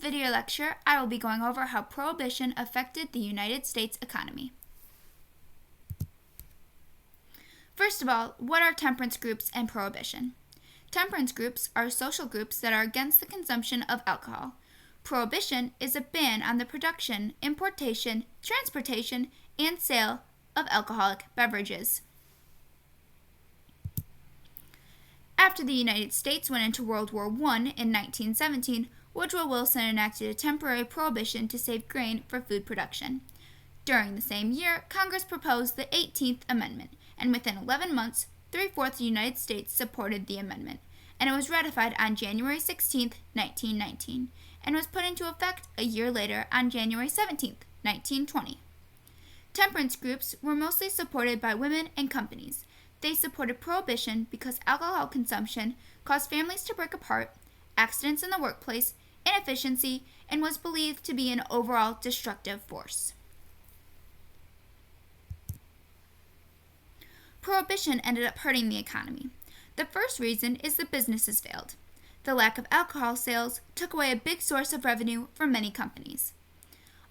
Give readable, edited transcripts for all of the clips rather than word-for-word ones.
video lecture, I will be going over how Prohibition affected the United States economy. First of all, what are temperance groups and Prohibition? Temperance groups are social groups that are against the consumption of alcohol. Prohibition is a ban on the production, importation, transportation, and sale of alcoholic beverages. After the United States went into World War I in 1917, Woodrow Wilson enacted a temporary prohibition to save grain for food production. During the same year, Congress proposed the 18th Amendment, and within 11 months, 3/4 of the United States supported the amendment, and it was ratified on January 16, 1919, and was put into effect a year later on January 17, 1920. Temperance groups were mostly supported by women and companies. They supported Prohibition because alcohol consumption caused families to break apart, accidents in the workplace, inefficiency, and was believed to be an overall destructive force. Prohibition ended up hurting the economy. The first reason is the businesses failed. The lack of alcohol sales took away a big source of revenue for many companies.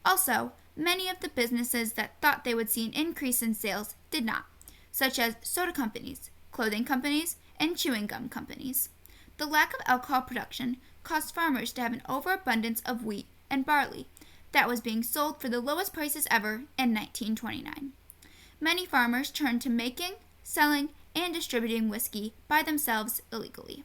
Also, many of the businesses that thought they would see an increase in sales did not, such as soda companies, clothing companies, and chewing gum companies. The lack of alcohol production caused farmers to have an overabundance of wheat and barley that was being sold for the lowest prices ever in 1929. Many farmers turned to making, selling, and distributing whiskey by themselves illegally.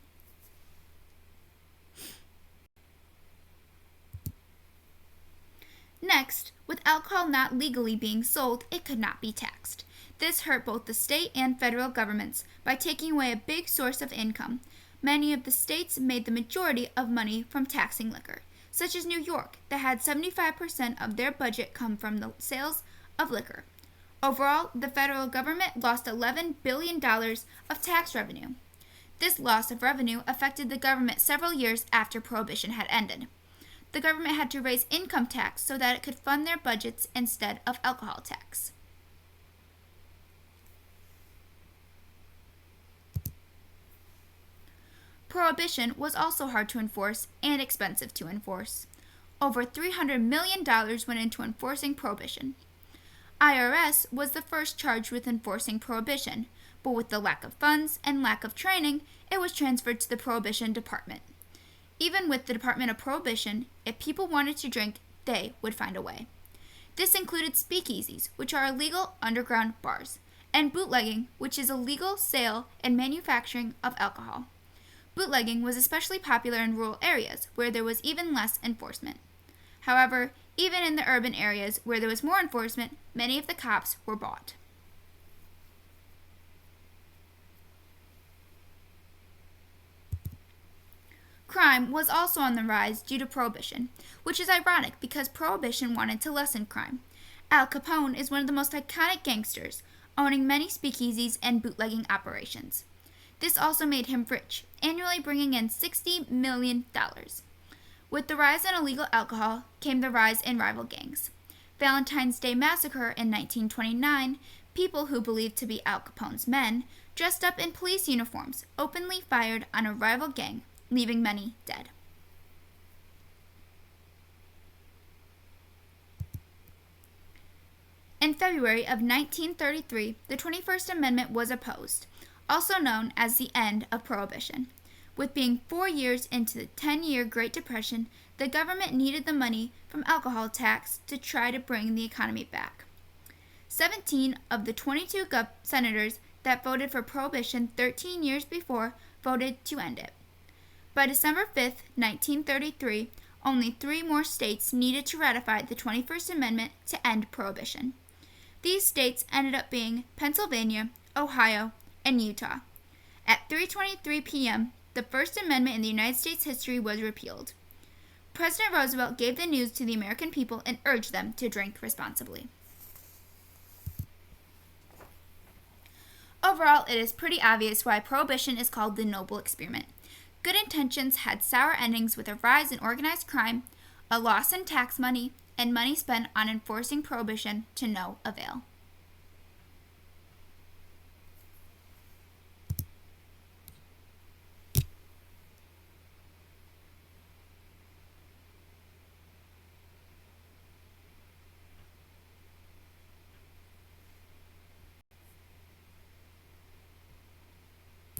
Next, with alcohol not legally being sold, it could not be taxed. This hurt both the state and federal governments by taking away a big source of income. Many of the states made the majority of money from taxing liquor, such as New York, that had 75% of their budget come from the sales of liquor. Overall, the federal government lost $11 billion of tax revenue. This loss of revenue affected the government several years after Prohibition had ended. The government had to raise income tax so that it could fund their budgets instead of alcohol tax. Prohibition was also hard to enforce and expensive to enforce. Over $300 million went into enforcing Prohibition. IRS was the first charged with enforcing Prohibition, but with the lack of funds and lack of training, it was transferred to the Prohibition Department. Even with the Department of Prohibition, if people wanted to drink, they would find a way. This included speakeasies, which are illegal underground bars, and bootlegging, which is illegal sale and manufacturing of alcohol. Bootlegging was especially popular in rural areas where there was even less enforcement. However, even in the urban areas where there was more enforcement, many of the cops were bought. Crime was also on the rise due to Prohibition, which is ironic because Prohibition wanted to lessen crime. Al Capone is one of the most iconic gangsters, owning many speakeasies and bootlegging operations. This also made him rich, annually bringing in $60 million. With the rise in illegal alcohol came the rise in rival gangs. Valentine's Day Massacre in 1929, people who believed to be Al Capone's men, dressed up in police uniforms, openly fired on a rival gang, leaving many dead. In February of 1933, the 21st Amendment was opposed, also known as the end of Prohibition. With being 4 years into the 10-year Great Depression, the government needed the money from alcohol tax to try to bring the economy back. 17 of the 22 senators that voted for Prohibition 13 years before voted to end it. By December 5, 1933, only 3 more states needed to ratify the 21st Amendment to end Prohibition. These states ended up being Pennsylvania, Ohio, and Utah. At 3:23 p.m., the First Amendment in the United States history was repealed. President Roosevelt gave the news to the American people and urged them to drink responsibly. Overall, it is pretty obvious why Prohibition is called the noble experiment. Good intentions had sour endings with a rise in organized crime, a loss in tax money, and money spent on enforcing Prohibition to no avail.